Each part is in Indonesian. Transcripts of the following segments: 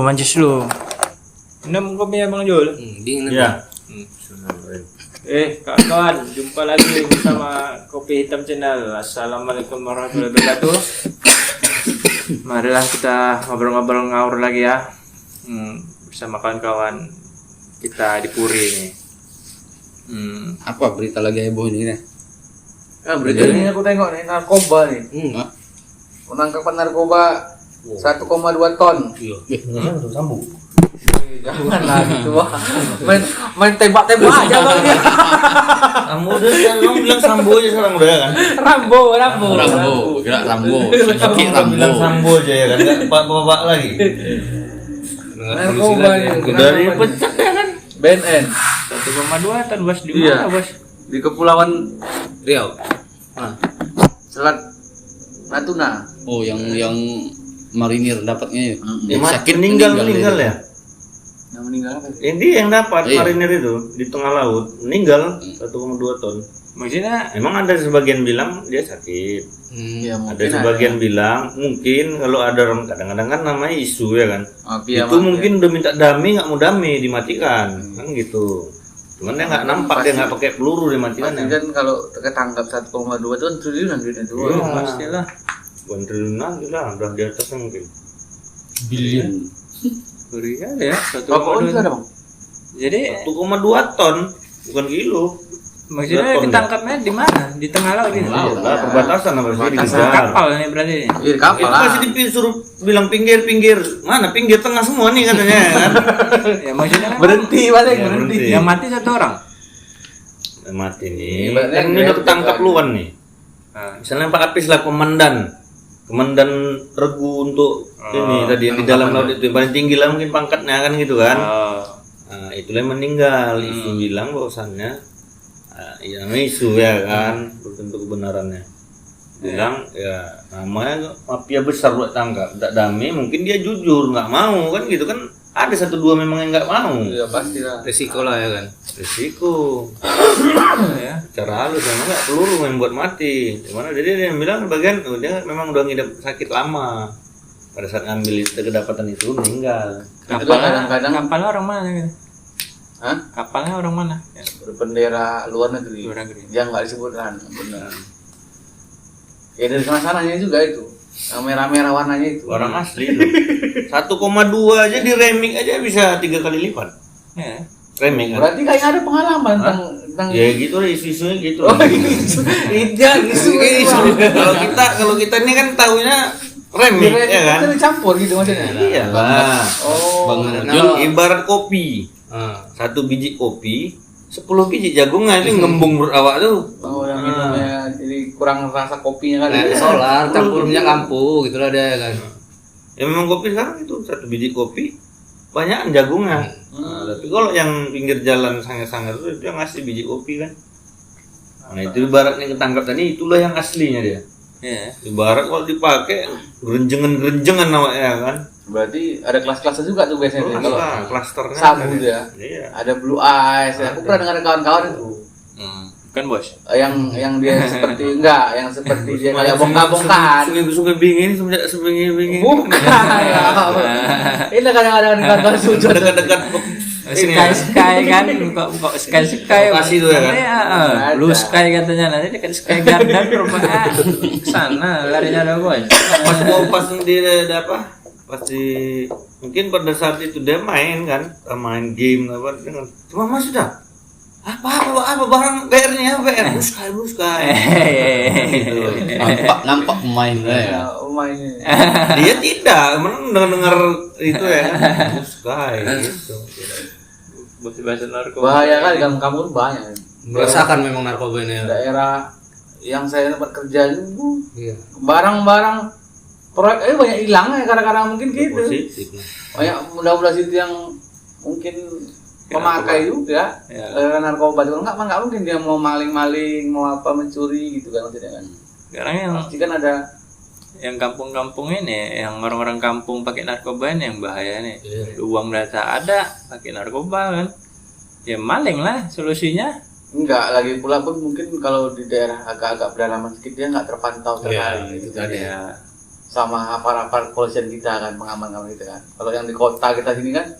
mancis lu. Minum kopinya Bang Jul. Dingin. Ya. Kawan-kawan, jumpa lagi bersama Kopi Hitam Channel. Assalamualaikum warahmatullahi wabarakatuh. Marilah kita ngobrol-ngobrol ngawur lagi ya. Bersama kawan-kawan kita di Puri nih. Apa berita lagi heboh ini nih? Berita ini aku tengok nih, narkoba nih. Penangkapan narkoba 1,2 ton. Iya. Sambung. Janganlah gitu wah. Main tembak-tembak aja Bang dia. Kamu udah bilang Sambo aja sekarang udah kan? Rambo. Kira Rambo. Sikit Rambo. Bilang Sambo aja ya kan? Enggak bapak lagi. Narkoba ini. Dari pecat ya kan? BNN 1,2 ton bos di Iya. mana bos? di Kepulauan Riau. Selat Natuna. Oh, yang marinir dapatnya ya. Ya, meninggal ya? Yang meninggal apa? Ini yang dapat Iya. marinir itu di tengah laut meninggal 1,2 ton. Maksudnya Memang ada sebagian bilang dia sakit. Ya, Ada sebagian bilang mungkin kalau ada orang kadang-kadang kan namanya isu ya kan. Itu mungkin udah minta damai nggak mau damai dimatikan kan gitu. Cuman dia nggak nampak dia nggak pakai peluru dimatikan Pasti ya. kan kalau ketangkap 1,2 itu kan triliunan duitnya itu. Iya. pastilah. Bukan triliunan juga udah di atasnya mungkin. Billion. Ngeri kali ya. Berapa on itu ada Bang? Jadi 1,2 ton bukan kilo. maksudnya Berapa ditangkapnya di mana? Di tengah laut ini. Laut. Lah perbatasan apa sih Perbatasan. dikejar. Kapal ini berarti. Iya di kapal Itu lah. masih disuruh bilang pinggir. Mana pinggir tengah semua nih katanya kan. Ya maksudnya kan Berhenti balik Ya, berhenti. berhenti. yang mati satu orang. Mati nih. Ibaratnya Kan ini udah ketangkap luan nih. Nah, Misalnya Pak Apis lah komandan regu untuk ini tadi yang di dalam laut itu yang paling tinggi lah mungkin pangkatnya kan gitu kan. Nah, itulah yang meninggal. Isu bilang bahwasannya ya namanya isu ya kan belum tentu kebenarannya. Bilang ya namanya mafia besar buat tangkap tidak damai mungkin dia jujur nggak mau kan gitu kan ada 1-2 memang yang nggak mau. Iya pasti lah. Resiko lah ya kan. Risiko ya. cara halus memang nggak peluru yang buat mati. Gimana dia yang bilang bagian dia memang udah ngidap sakit lama pada saat ngambil kedapatan itu meninggal. Kapalnya orang mana gitu? Hah? Kapalnya orang mana? Ya, Berbendera luar negeri. luar negeri. Dia nggak disebutkan benar. Ya dari sana-sananya juga itu. Yang merah-merah warnanya itu. Orang asli loh. 1,2 aja di remix aja bisa 3 kali lipat. Ya. Remix kan? Berarti kayaknya ada pengalaman tentang Ya gitu lah isu-isunya gitu. Oh isu. Kalau kita ini kan tahunya remix ya kan? Itu dicampur gitu maksudnya. Iyalah. Oh. Bang Nah, ibarat kopi. Satu biji kopi 10 biji jagungnya itu ngembung berawak tuh. Oh, yang minumnya jadi kurang rasa kopinya kali. Kayak solar campur minyak lampu gitu lah dia kan. Ya memang kopi sekarang itu satu biji kopi banyak jagungnya. Nah, tapi kalau yang pinggir jalan sangat-sangat itu dia ngasih biji kopi kan. Nah itu ibaratnya ketangkap tadi itulah yang aslinya dia. Ya. Ibarat kalau dipakai gerenjengan namanya kan. Berarti ada kelas-kelasnya juga tuh biasanya. Kalau klasternya sabu ada. ya. Iya. Ada blue eyes. Aku pernah dengar kawan-kawan itu. Kan bos. Yang dia seperti yang seperti dia kayak bongkar-bongkar. Sungai bingin semenjak sungai bingin. Bukan. Ya. Ini kadang-kadang di kantor sujud. Dekat-dekat Sky kan kok Sky Lokasi tuh ya kan? Blue Sky katanya nanti dekat Sky Garden rupanya sana larinya ada bos. pas dia ada apa? Pasti mungkin pada saat itu dia main kan, main game apa dengan cuma Mas sudah apa barang BR-nya BR Blue Sky. Gitu. Nampak pemain lah ya. Mainnya. Dia tidak, mendengar itu ya Blue Sky gitu. Bahasa narkoba. Bahaya kali kamu tuh banyak. Merasakan memang narkoba ini ya. Daerah yang saya tempat kerja itu Iya. barang-barang proyek banyak hilang ya kadang-kadang mungkin gitu. Positif. Banyak mudah-mudahan itu yang mungkin pemakai juga Ya. narkoba itu nggak mungkin dia mau maling-maling mau apa mencuri gitu kan maksudnya kan. Sekarang yang Pasti kan ada kampung-kampung ini yang orang-orang kampung pakai narkoba ini yang bahaya nih. Uang data ada pakai narkoba kan. Ya maling lah solusinya. enggak lagi pula pun mungkin kalau di daerah agak-agak pedalaman sedikit dia nggak terpantau sekali. Itu tadi. Ya. sama aparat kepolisian kita kan, pengaman kita kan. Kalau yang di kota kita sini kan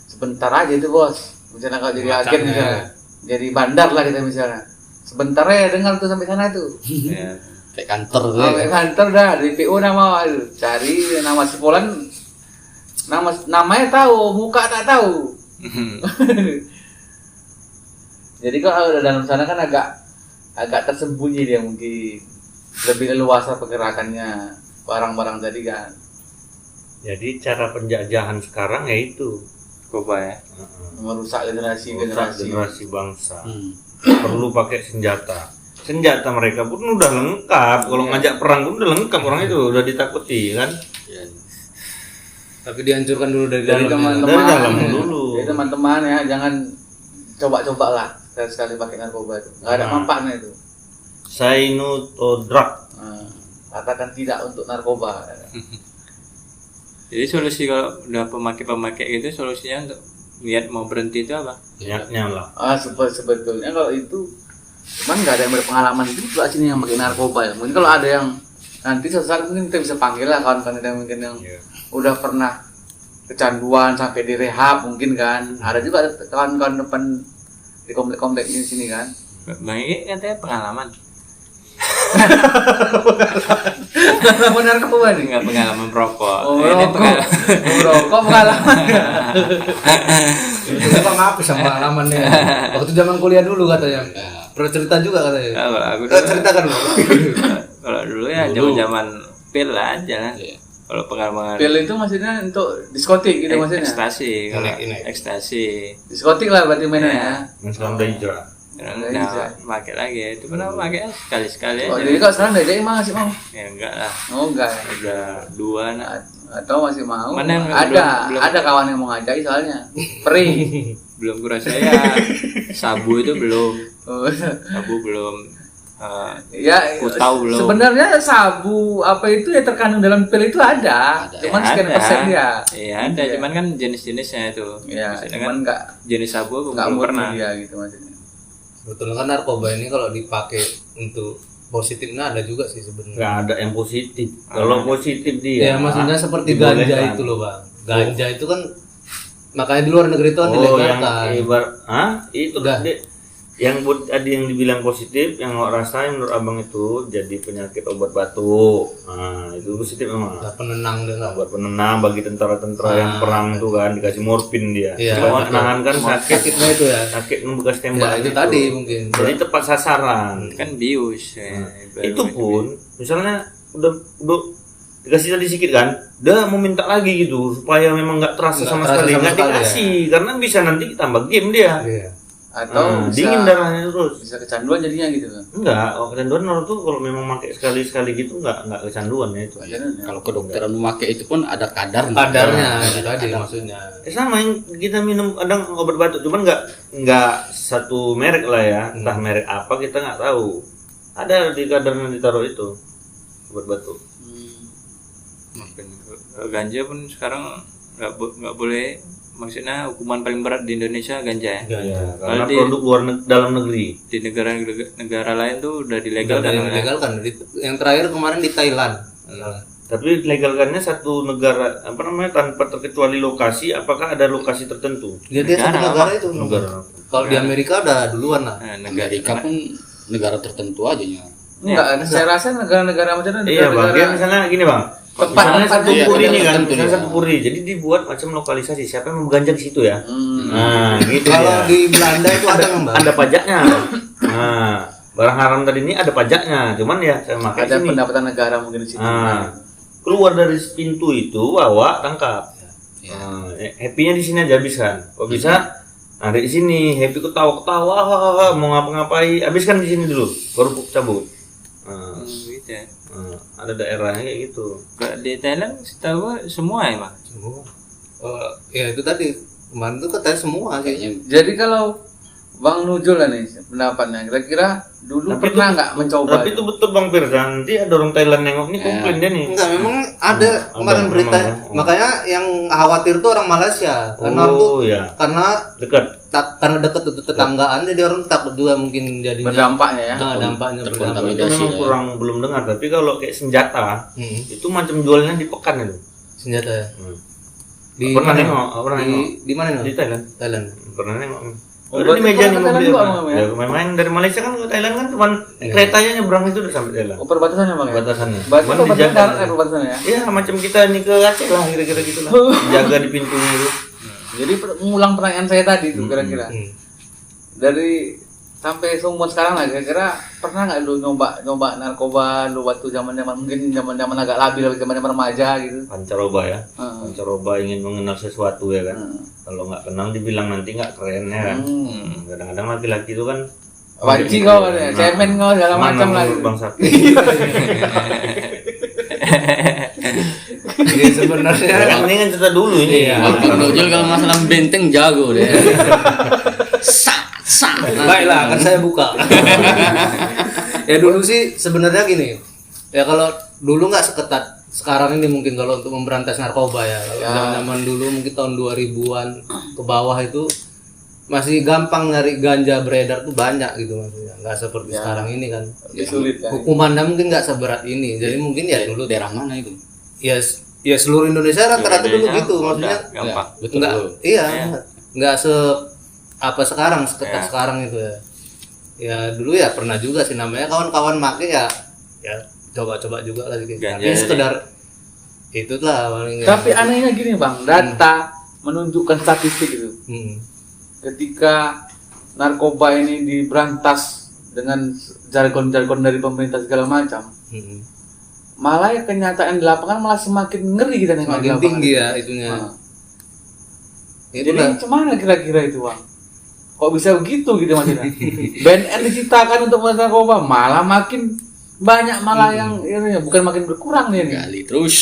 sebentar aja itu bos. Misalnya kalau jadi agen misalnya, jadi bandar lah kita misalnya. Sebentar ya dengar tuh sampai sana tuh. Ya. Kayak kantor tuh. Kayak kantor dah, di PO nama, cari nama si Polan, namanya tahu, muka tak tahu. Jadi kalau ada dalam sana kan agak tersembunyi dia mungkin, lebih leluasa pergerakannya barang-barang tadi kan. Jadi cara penjajahan sekarang ya itu Narkoba ya. Merusak generasi bangsa. Perlu pakai senjata mereka pun udah lengkap. Kalau ngajak perang pun udah lengkap, orang itu udah ditakuti kan. Ya. Tapi dihancurkan dulu dari Dari dalam. Dari dalam dulu. Jadi teman-teman ya jangan coba-coba lah sekali pakai narkoba itu. Nggak ada manfaatnya itu. Say no to drug. Katakan tidak untuk narkoba. Jadi solusi kalau udah pemakai gitu, solusinya untuk lihat mau berhenti itu apa? Niatnya lah. Sebetulnya kalau itu cuman nggak ada yang berpengalaman juga sini yang pakai narkoba ya. Mungkin kalau ada yang nanti sesaat mungkin kita bisa panggil lah kawan-kawan kita mungkin yang udah pernah kecanduan sampai direhab mungkin kan. Ada juga kawan-kawan depan di komplek-komplek di sini kan. Bang ini katanya pengalaman. Pengalaman narkoba nih. Enggak pengalaman merokok. Ini merokok pengalaman. Itu Bang Apis sama pengalamannya. Waktu zaman kuliah dulu katanya. Pernah cerita juga katanya. Kalau aku Ceritakan loh. Kalau dulu ya zaman-zaman pil aja lah. Kalau pengalaman Pil itu maksudnya untuk diskotik gitu maksudnya. ekstasi, kalau ekstasi. Diskotik lah berarti mainnya ya. Sekarang udah hijrah. Nah, pakai lagi itu pernah pakai sekali-sekali Oh, aja. jadi kalau sekarang nggak jadi masih mau? Ya enggak lah, Oh enggak. udah 2 nak. Atau masih mau? Mana yang ada belum- ada kawan yang mau ngajak soalnya. Perih. Belum kurasa ya. Sabu itu belum, Oh, sabu belum. ya Aku tahu belum. sebenarnya sabu apa itu ya terkandung dalam pil itu ada. Cuman sekian persen dia. Iya ada, cuman kan jenis-jenisnya itu. Ya, Maksudnya cuman kan enggak jenis sabu aku belum murni pernah. dia gitu maksudnya. Betul kan narkoba ini kalau dipakai untuk positifnya ada juga sih sebenarnya. Nggak ada yang positif. Kalau positif dia. Ya maksudnya seperti dibolehkan. ganja itu loh Bang. Ganja itu kan makanya di luar negeri itu kan dilegalkan. Itu Udah. yang ada yang dibilang positif, yang rasain menurut abang itu jadi penyakit obat batuk. Nah itu positif memang. Udah penenang dan Obat penenang bagi tentara-tentara yang perang tuh kan dikasih morfin dia. Iya, Cuma betul. menahankan sakitnya itu ya. sakit bekas Ya tembak itu tadi mungkin. Jadi tepat sasaran. Kan bius. ya. Itu pun misalnya udah dikasih tadi sedikit kan, udah mau minta lagi gitu supaya memang nggak terasa sama sekali, nggak dikasih karena bisa nanti tambah game dia. Iya. Atau bisa, dingin darahnya terus. bisa kecanduan jadinya gitu kan. Enggak, kecanduan orang tuh kalau memang pakai sekali-sekali gitu nggak kecanduan ya itu. Kalau kedokteran memakai itu pun ada kadarnya. Kadarnya, itu tadi maksudnya. Sama yang kita minum kadang obat batuk, cuman nggak satu merek lah ya, entah merek apa kita nggak tahu. Ada di kadarnya ditaruh itu obat batuk. Ganja pun sekarang nggak boleh, maksudnya hukuman paling berat di Indonesia ganja ya. Iya, karena Kalau di- produk dalam negeri. Di negara lain tuh udah dilegalkan. Udah kan, ya? dilegalkan. Yang terakhir kemarin di Thailand. Tapi legalkannya satu negara tanpa terkecuali lokasi. Apakah ada lokasi tertentu? Dia satu negara itu. Negara. Kalau di Amerika udah duluan lah. Nah, Amerika pun negara tertentu aja nya. Enggak, saya rasa negara-negara macam itu Iya bang, dia misalnya gini bang. Misalnya satu iya, puri ini iya, kan, tentu misalnya dia. satu puri. Jadi dibuat macam lokalisasi. Siapa yang mau ganja di situ ya? Nah, gitu Kalau ya. di Belanda itu ada Bang. Ada pajaknya. Nah, barang haram tadi ini ada pajaknya. Cuman ya saya pakai ada sini. pendapatan negara mungkin di situ. Nah, keluar dari pintu itu, bawa, tangkap. Nah, happy-nya di sini aja habiskan. Kok bisa? Nah, di sini happy ketawa-ketawa, mau ngapa-ngapain, habiskan di sini dulu, baru cabut. Nah, gitu ya. ada daerahnya kayak gitu. Kalau di Thailand setahu gua semua ya bang. Semua. Ya itu tadi kemarin tuh katanya semua kayaknya. Jadi kalau Bang Nujul lah nih pendapatnya, kira-kira dulu pernah nggak mencoba? Tapi itu betul Bang Firza, nanti ada orang Thailand nengok ini komplain dia nih. Enggak, memang ada kemarin berita. memang. Makanya yang khawatir tuh orang Malaysia. Karena Oh tuh ya, karena dekat. karena dekat untuk tetanggaan jadi orang takut juga mungkin jadinya Berdampaknya ya. dampaknya Itu Terkontaminasi memang ya. kurang belum dengar, tapi kalau kayak senjata itu macam jualnya di pekan itu. senjata ya. Di Pernah mana? nengok, pernah nengok. Di mana Di no? Thailand. Thailand. Pernah nengok. Oh, Ada di berarti meja nih pernah ke mobil. Thailand juga, Ya, main dari Malaysia kan ke Thailand kan cuman keretanya nyebrang itu udah sampai Thailand. Oh, perbatasannya Bang ya? Batasannya. Berarti Cuman perbatasan dijaga. darat ya perbatasannya ya? Iya, macam kita nih ke Aceh lah kira-kira gitu lah. Jaga di pintunya itu. Jadi mengulang pertanyaan saya tadi tuh kira-kira. Dari sampai seumur sekarang lah kira-kira pernah nggak lu nyoba narkoba lu waktu zaman mungkin zaman agak labil zaman remaja gitu? Pancaroba ya. Pancaroba ingin mengenal sesuatu ya kan. Kalau nggak kenal dibilang nanti nggak keren ya kan. Kadang-kadang laki-laki itu kan Banci kau kan ya, cemen kau segala macam lah. menurut Gitu. Bang Sakti. Jadi sebenarnya Ini kan cerita dulu ini. Bang Dojol kalau masalah benteng jago deh. Sak. baiklah akan saya buka. Ya dulu sih sebenarnya gini. Ya kalau dulu nggak seketat sekarang ini mungkin kalau untuk memberantas narkoba ya. Kalau zaman dulu mungkin tahun 2000-an ke bawah itu masih gampang nyari ganja beredar tuh banyak gitu maksudnya. Nggak seperti sekarang ini kan. Lebih sulit kan. Hukumannya mungkin nggak seberat ini. Jadi mungkin ya dulu Daerah mana itu? ya seluruh Indonesia rata-rata dulu Indonesia gitu maksudnya. udah gampang. Betul. Enggak, iya, nggak se apa sekarang seketat sekarang itu ya. Ya dulu ya pernah juga sih namanya kawan-kawan make ya coba-coba juga lah gitu. Ganja Tapi sekedar itu lah paling. Tapi anehnya gini Bang, data menunjukkan statistik itu. Ketika narkoba ini diberantas dengan jargon-jargon dari pemerintah segala macam, malah ya kenyataan di lapangan malah semakin ngeri kita nengok di Semakin lapangan. tinggi ya itunya. Jadi gimana kira-kira itu Bang? Kok bisa begitu gitu maksudnya? BNN diciptakan untuk melakukan narkoba, malah makin banyak malah yang ini bukan makin berkurang nih. Gali terus.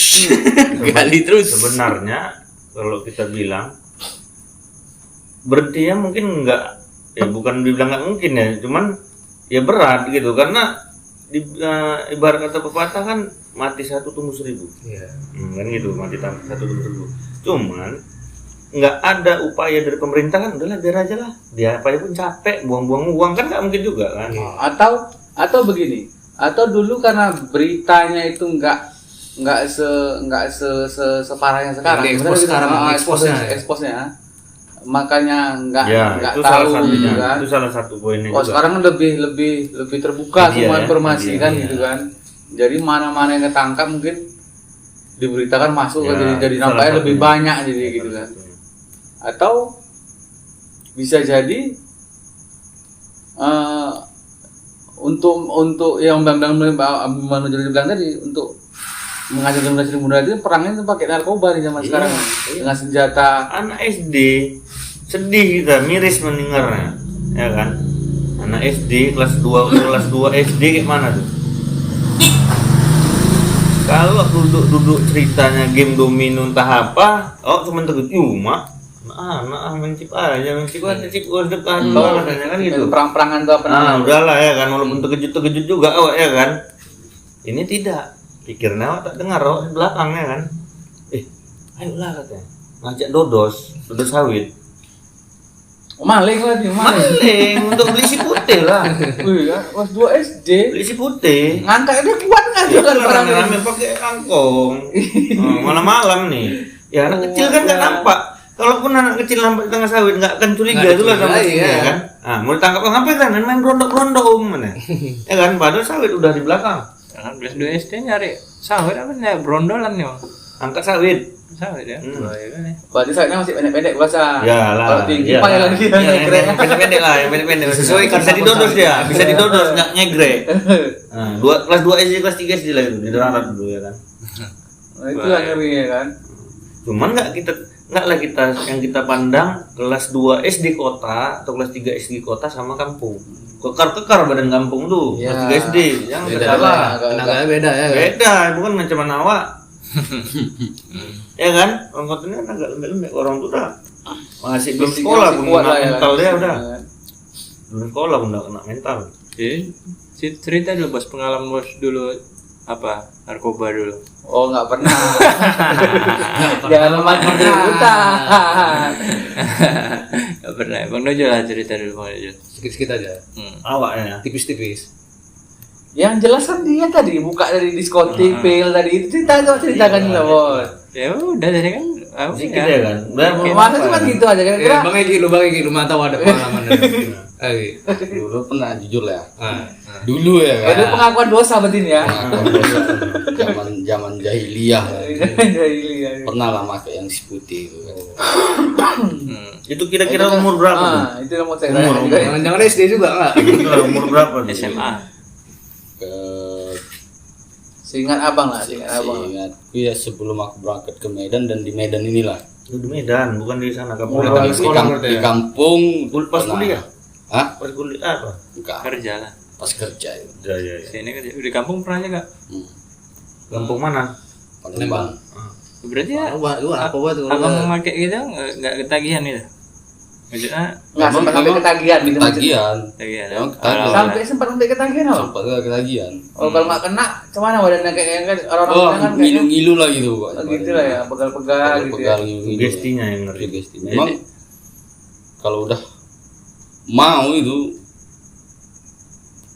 Gali terus. Sebenarnya kalau kita bilang berhentinya mungkin enggak, ya bukan dibilang nggak mungkin ya, cuman ya berat gitu karena ibarat kata pepatah kan mati satu tumbuh seribu. Iya. Kan gitu, mati satu tumbuh seribu. Cuman nggak ada upaya dari pemerintah kan, udahlah biar aja lah, dia apa pun capek buang-buang uang kan nggak mungkin juga kan. Atau begini, atau dulu karena beritanya itu nggak separah yang sekarang. Di-expose sekarang, exposnya. Makanya nggak Itu tahu salah satunya, gitu kan. itu salah satu poinnya Oh juga. sekarang lebih terbuka Media, semua ya. informasi Media, kan iya. gitu kan. Jadi mana-mana yang ketangkap mungkin diberitakan masuk Ya, jadi itu nampaknya salah lebih satunya. banyak jadi gitu kan. Atau bisa jadi untuk yang menuju bilang tadi untuk mengajak generasi muda itu perangnya itu pakai narkoba di zaman sekarang dengan senjata. Anak SD sedih kita, miris mendengarnya, ya kan? Anak SD kelas 2 SD kayak mana tuh? Kalau duduk ceritanya game domino entah apa, cuma terkejut, mak, mencip aja depan katanya kan gitu. Perang-perangan tuh apa namanya? Udahlah ya kan, walaupun terkejut juga, ya kan? Ini tidak. Pikirnya awak tak dengar awak di belakangnya kan. Ayolah katanya. Ngajak dodos sawit. Maling lagi, Maling untuk beli si putih lah. Wih, ya, kelas 2 SD. Beli si putih. Ngangkat dia kuat nggak tuh kan barang ini? Rame-rame pakai kangkong. Malam-malam nih. Ya anak kecil kan nggak nampak. Kalaupun anak kecil nampak di tengah sawit nggak akan curiga itu lah sama ya kan. Mau ditangkap ngapain kan? Main berondok-berondok mana? Ya kan, padahal sawit udah di belakang. Kan kelas 2 SD nyari sawit apa nih brondolan nih. Angkat sawit. Sawit ya. Bahaya kan ya. Berarti sayapnya masih pendek-pendek bahasa. Ya lah. Kalau tinggi ya, payah lagi yang pendek-pendek lah, yang pendek-pendek. Sesuai bisa didodos dia, bisa didodos nggak ngegre. Kelas 2 SD, kelas 3 SD lah itu, di darat dulu ya kan. Nah, itu yang ngeri ya kan. Cuman nggak lah yang kita pandang kelas 2 SD kota atau kelas 3 SD kota sama kampung. Kekar badan kampung tuh, kelas 3 SD. Yang salah. Tenaganya beda ya. Beda, bukan macam awak. Ya kan? Orang kotanya kan agak lembek-lembek, orang tuh dah masih belum sekolah pun kena mental dia udah. Belum sekolah pun udah kena mental. Jadi cerita dulu bos, pengalaman bos dulu apa narkoba dulu. Oh nggak pernah. Jangan memancing keributan. Nggak pernah. Bang Dojo lah cerita dulu Bang Dojo. Sedikit aja, Awaknya. tipis-tipis. Yang jelas kan dia tadi buka dari diskotik, pil tadi itu ceritakan lah bos. Ya udah tadi kan. Aku Sedikit ya kan. Masa cuma gitu aja kira-kira. Bang Egi lu mantap ada pengalaman. Egi. Dulu pernah jujur lah ya. Ah. Dulu ya kan. Itu pengakuan dosa berarti ini ya. Zaman jahiliyah. Jahiliyah. Pernah lah pakai yang si putih itu. Itu kira-kira umur berapa tuh? Itu yang mau saya tanya juga. Jangan-jangan SD juga enggak? Kira-kira umur berapa tuh? SMA. Ke Seingat abang lah, seingat abang. ingatku ya sebelum aku berangkat ke Medan dan di Medan inilah. Itu di Medan, bukan di sana kamu. Di kampung Pas pernah. kuliah? Hah? Pas kuliah apa? Enggak. Kerja lah. Pas kerja itu. Ya. Sini kerja. Di kampung pernah juga. Kampung mana? Palembang. Berarti ya. Lu apa buat tuh? Abang memakai gitu nggak ketagihan gitu. Maksudnya Nggak sempat sampai ketagihan gitu maksudnya. Ketagihan. ketagihan. Emang Oh, ketagihan. Sampai sempat sampai ketagihan apa? Sempat ketagihan. Oh kalau nggak kena, cuman badannya kayak kan orang-orang Oh, bilang kan kayaknya ngilu-ngilu lah gitu. Pak. gitu lah ya, pegal-pegal gitu ya. Pegal ngilu-ngilu. Sugestinya yang ngeri. Sugesti. Memang kalau udah mau itu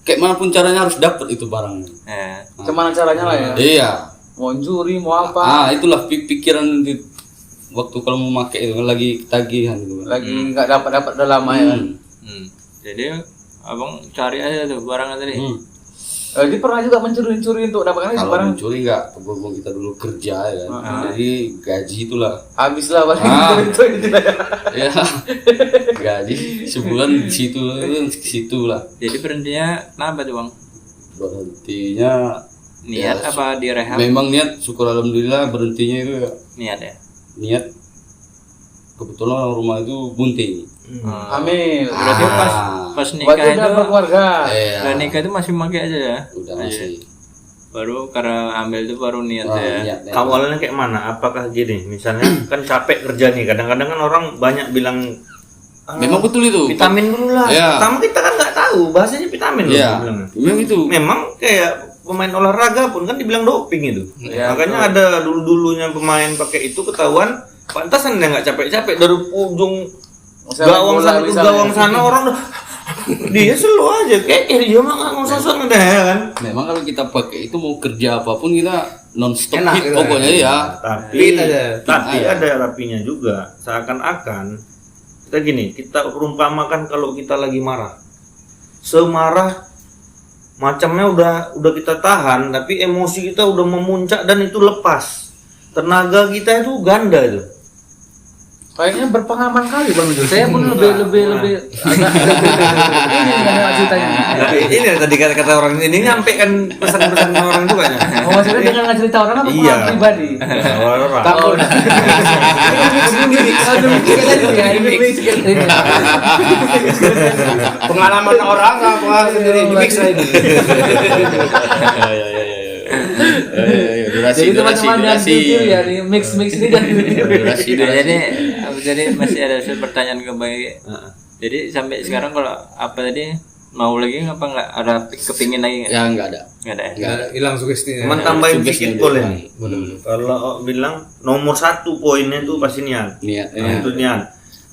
kayak manapun caranya harus dapat itu barangnya. Nah, Cuman caranya lah ya. Iya. Mau curi, mau apa? Itulah pikiran di waktu kalau mau pakai itu lagi ketagihan gitu. Lagi nggak dapat udah lama ya kan. jadi abang cari aja tuh barangnya tadi. Jadi pernah juga mencuri-curi untuk dapatkan itu Kalau barang. mencuri enggak, berhubung kita dulu kerja ya kan. Jadi gaji itulah. Habis lah barang itu ya. Ya. Gaji sebulan di situ lah. Jadi berhentinya kenapa tuh bang? Berhentinya Niat Ya, apa direhab? memang niat, syukur alhamdulillah berhentinya itu ya. Niat ya. Niat kebetulan rumah itu bunting. Amin. Berarti pas Waktu nikah udah itu, berkeluarga. udah nikah itu masih pakai aja ya. Udah masih. Baru karena ambil itu baru niat Wah, ya. niat. Awalnya kayak mana? Apakah gini? Misalnya kan capek kerja nih. Kadang-kadang kan orang banyak bilang Memang betul itu. vitamin dulu lah. Ya. Pertama kita kan nggak tahu bahasanya vitamin loh. Iya. bilangnya. Memang itu. Memang kayak pemain olahraga pun kan dibilang doping itu. Ya, Makanya ada dulu-dulunya pemain pakai itu ketahuan pantasan dia nggak capek-capek dari ujung gawang sana ke gawang sana orang udah dia slow aja kayak dia mah nggak mau sosok udah ya kan. Memang kalau kita pakai itu mau kerja apapun kita non-stop Enak hit gitu. pokoknya ya. Tapi ada rapinya juga. Seakan-akan kita gini, kita perumpamakan kalau kita lagi marah. Semarah macamnya udah kita tahan, tapi emosi kita udah memuncak dan itu lepas. Tenaga kita itu ganda itu. Kayaknya berpengalaman kali Bang Jul. Saya pun lebih agak ini ada ceritanya. Ini tadi kata orang ini nyampe kan pesan-pesan orang itu kayaknya. Oh, maksudnya dengan nggak cerita orang apa Iya. pengalaman pribadi? Orang. Takut. Pengalaman orang apa sendiri di mix lah ini. Jadi teman-teman dan review ya di mix ini dan Durasi. Jadi masih ada pertanyaan ke Bang Egi. Jadi sampai sekarang kalau apa tadi mau lagi apa nggak ada kepingin lagi nggak? Ya enggak ada. Nggak ada ya. Nggak hilang sugestinya. Cuman tambahin Sugesti sedikit aja. boleh nih. Kalau bilang nomor 1 poinnya itu pasti niat. Niat. Nah, itu niat.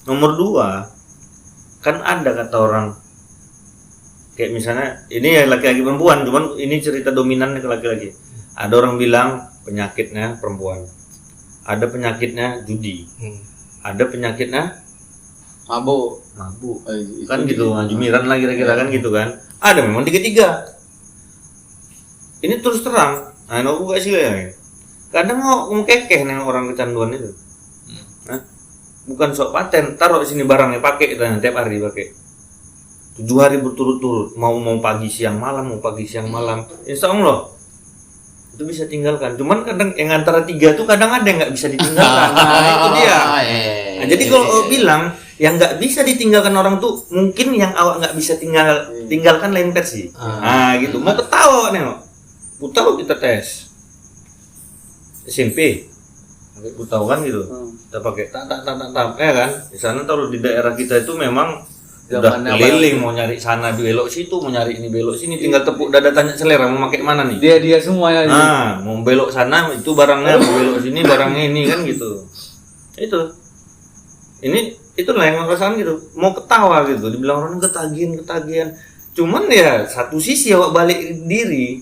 Nomor 2 kan ada kata orang kayak misalnya ini ya laki-laki perempuan, cuman ini cerita dominannya ke laki-laki. Ada orang bilang penyakitnya perempuan, ada penyakitnya judi, ada penyakitnya mabuk. mabuk, kan gitu, jumiran lah kira-kira kan gitu kan. Ada memang tiga-tiga. Ini terus terang, nah aku gak sih ya. Kadang mau kekeh nih orang kecanduan itu. Nah, bukan sok paten, taruh sini barangnya pakai tiap hari pakai. 7 hari berturut-turut, mau pagi siang malam, mau pagi siang malam. Insya Allah itu bisa tinggalkan. Cuman kadang yang antara 3 tuh kadang ada yang nggak bisa ditinggalkan. Nah, itu dia. Nah, jadi kalau bilang yang nggak bisa ditinggalkan orang tuh mungkin yang awak nggak bisa tinggalkan lain versi. Nah gitu. Mau ketawa nih, tahu kita tes SMP. Tahu kan gitu. Kita pakai tak ya kan. Di sana tahu di daerah kita itu memang udah keliling mau nyari sana belok situ, mau nyari ini belok sini, tinggal tepuk dada tanya selera mau pakai mana nih. Dia semuanya. Nah, mau belok sana itu barangnya, mau belok sini barangnya ini kan gitu. Itu. Ini itulah yang ngerasain gitu, mau ketawa gitu, dibilang orang ketagihan. Cuman ya satu sisi awak balik diri.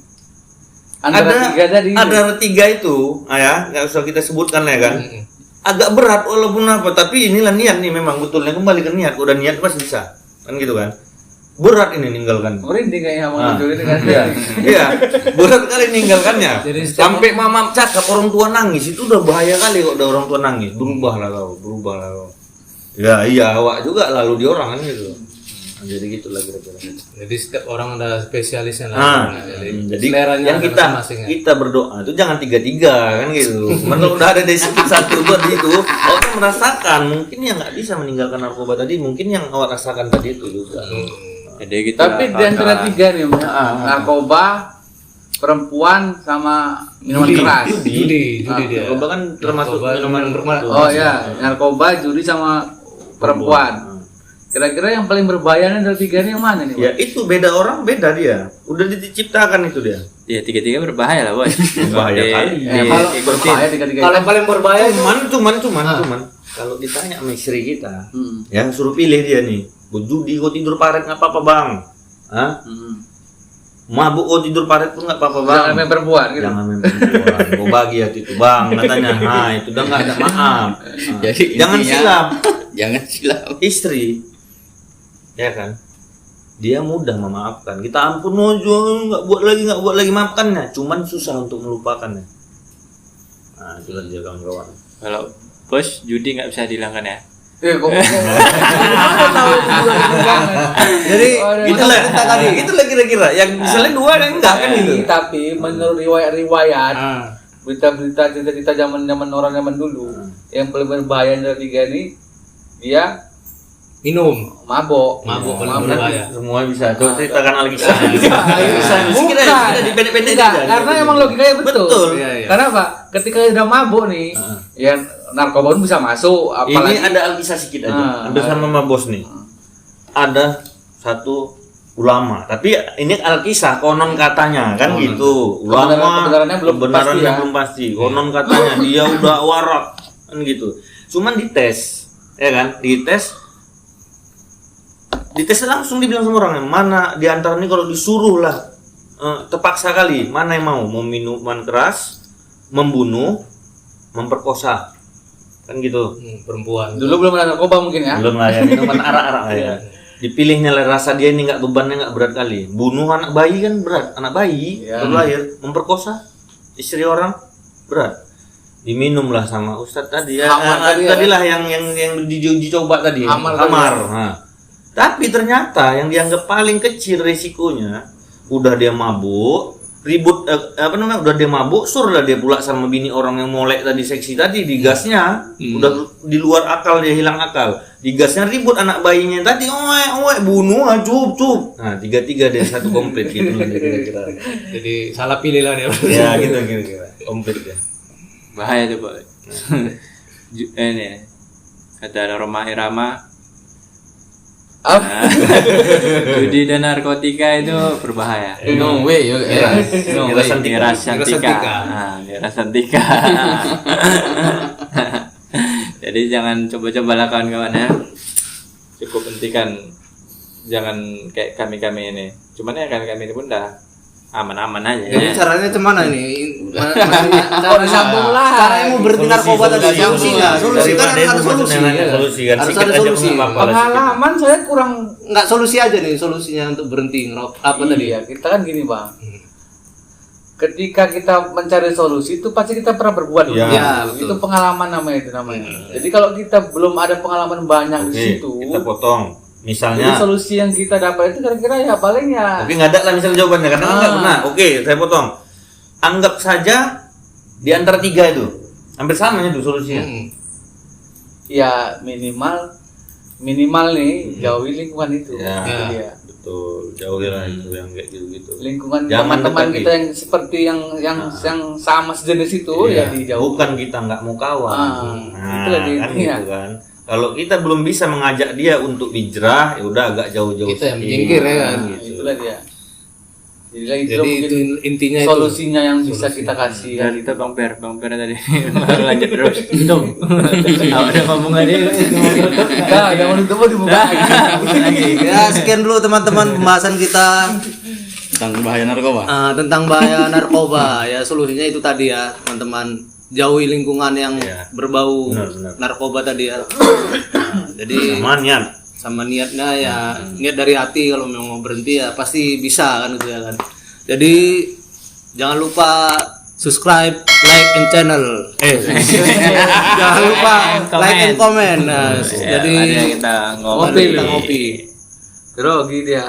Ada tiga itu, ya nggak usah kita sebutkan ya kan. Agak berat walaupun apa, tapi inilah niat nih memang betulnya kembali ke niat. Udah niat pasti bisa, kan gitu kan. Berat ini ninggalkan. Merinding kayaknya mau itu kan. Iya, berat kali ninggalkannya. Sampai mama cakap orang tua nangis itu udah bahaya kali kok udah orang tua nangis. Berubah lah kau. Ya iya awak juga lalu di orang kan gitu. Jadi gitulah kira-kira. Jadi setiap orang ada spesialisnya lah. Jadi yang kita berdoa itu jangan tiga-tiga kan gitu. Kalau udah ada dari satu buat itu, orang merasakan mungkin yang nggak bisa meninggalkan narkoba tadi, mungkin yang awak rasakan tadi itu juga. Jadi kita tapi di antara tiga nih, narkoba, perempuan sama minuman keras. Judi dia. Narkoba kan termasuk minuman berkeras. Oh ya, narkoba, judi sama perempuan. Kira-kira yang paling berbahaya dari tiga ini yang mana nih? Ya itu beda orang beda dia. Udah diciptakan itu dia. Ya tiga-tiga berbahaya lah, Bos. Bahaya kali. Kalau berbahaya tiga-tiga. Kalau yang paling berbahaya Cuman kalau ditanya sama istri kita, ya suruh pilih dia nih. Judi kau tidur paret nggak apa-apa bang, mabuk kau tidur paret pun nggak apa-apa bang. Jangan main perempuan gitu. Jangan main perempuan. Kau bagi hati itu bang katanya. Nah itu udah nggak ada maaf. Jadi Jangan silap. Jangan silap. Istri, ya kan? Dia mudah memaafkan. Kita ampun aja nggak buat lagi maafkannya. Cuman susah untuk melupakannya. Nah itulah dia kawan-kawan. Kalau Bos judi nggak bisa dihilangkan ya. Jadi itulah kira-kira yang misalnya dua dan enggak kan gitu. Tapi menurut riwayat berita-berita cerita-cerita zaman orang zaman dulu yang paling berbahaya dari tiga ini dia minum, mabok paling berbahaya. Semua bisa. Coba ceritakan Alkisah. Bukan. Dipendek-pendek karena emang logikanya betul. Iya. Karena apa? Ketika udah mabok nih, ya narkoba pun bisa masuk. Apalagi ini ada Alkisah sedikit aja. Ada sama Mama Bos nih. Ada satu ulama, tapi ini Alkisah konon katanya kan gitu. Ulama kebenarannya belum pasti. Konon katanya dia udah warak kan gitu. Cuman dites, ya kan? Dites langsung dibilang sama orang mana di antara ini kalau disuruh lah terpaksa kali mana yang mau minuman keras, membunuh, memperkosa kan gitu. Perempuan dulu belum ada narkoba mungkin ya. Belum lah ya minuman arak-arak ya. Dipilihnya lah rasa dia ini nggak bebannya nggak berat kali. Bunuh anak bayi kan berat, anak bayi baru lahir, memperkosa istri orang berat. Diminum lah sama Ustadz tadi ya. Tadilah yang dicoba tadi. Kamar. Nah. Tapi ternyata yang dianggap paling kecil resikonya udah dia mabuk, ribut udah dia mabuk, suruh lah dia pula sama bini orang yang molek tadi seksi tadi digasnya, udah di luar akal dia hilang akal. Digasnya ribut anak bayinya tadi, bunuh cup. Nah, tiga dia satu komplit gitu kira-kira. Jadi salah pilih lah dia. Ya gitu kira-kira. Komplit ya. Bahaya tuh, Pak. Ini kata Roma Irama judi dan narkotika itu berbahaya. No way, Rasantika. Jadi jangan coba-coba lah kawan-kawan ya. Cukup hentikan, jangan kayak kami ini. Cuman ya kami ini pun dah aman-aman aja. Jadi caranya cemana ini? Sambung lah. Caranya mau berhenti narkoba tadi solusi kan harus ada solusi. Harus ada solusi. Pengalaman saya kurang nggak solusi aja nih solusinya untuk berhenti ngerokok apa tadi ya? Kita kan gini bang. Ketika kita mencari solusi itu pasti kita pernah berbuat dulu. Ya, itu pengalaman namanya. Jadi kalau kita belum ada pengalaman banyak di situ, kita potong. Misalnya jadi solusi yang kita dapat itu kira-kira ya paling ya. Tapi nggak ada lah misalnya jawabannya karena nggak pernah. Oke, saya potong. Anggap saja di antara tiga itu hampir sama itu solusinya. Ya minimal nih jauhi lingkungan itu. Ya. Betul, jauhi lah itu yang kayak gitu. Lingkungan Jangan teman-teman dekati. kita yang seperti yang sama sejenis itu ya dijauh. Bukan kita nggak mau kawan. Itulah dia. Kan gitu kan. Kalau kita belum bisa mengajak dia untuk hijrah, ya udah agak jauh-jauh. Kita yang menyingkir ya kan. Gitu. Itulah dia. Jadi Jadi itu intinya itu. solusinya yang bisa kita kasih kan. Dan itu Bang Per tadi lanjut terus. Itu. Ada ngomong aja. Nah, yang mau ditutup dibuka. lagi. Ya, sekian dulu teman-teman pembahasan kita Tentang bahaya narkoba. tentang bahaya narkoba. Ya, solusinya itu tadi ya, teman-teman. Jauhi lingkungan yang berbau Benar. narkoba tadi ya. Nah, jadi sama niatnya ya, niat dari hati. Kalau memang mau berhenti ya pasti bisa kan gitu ya kan. Jadi jangan lupa subscribe, like and channel. Jangan lupa like and comment. Nah, jadi kita ngopi. ngopi. Grogi dia.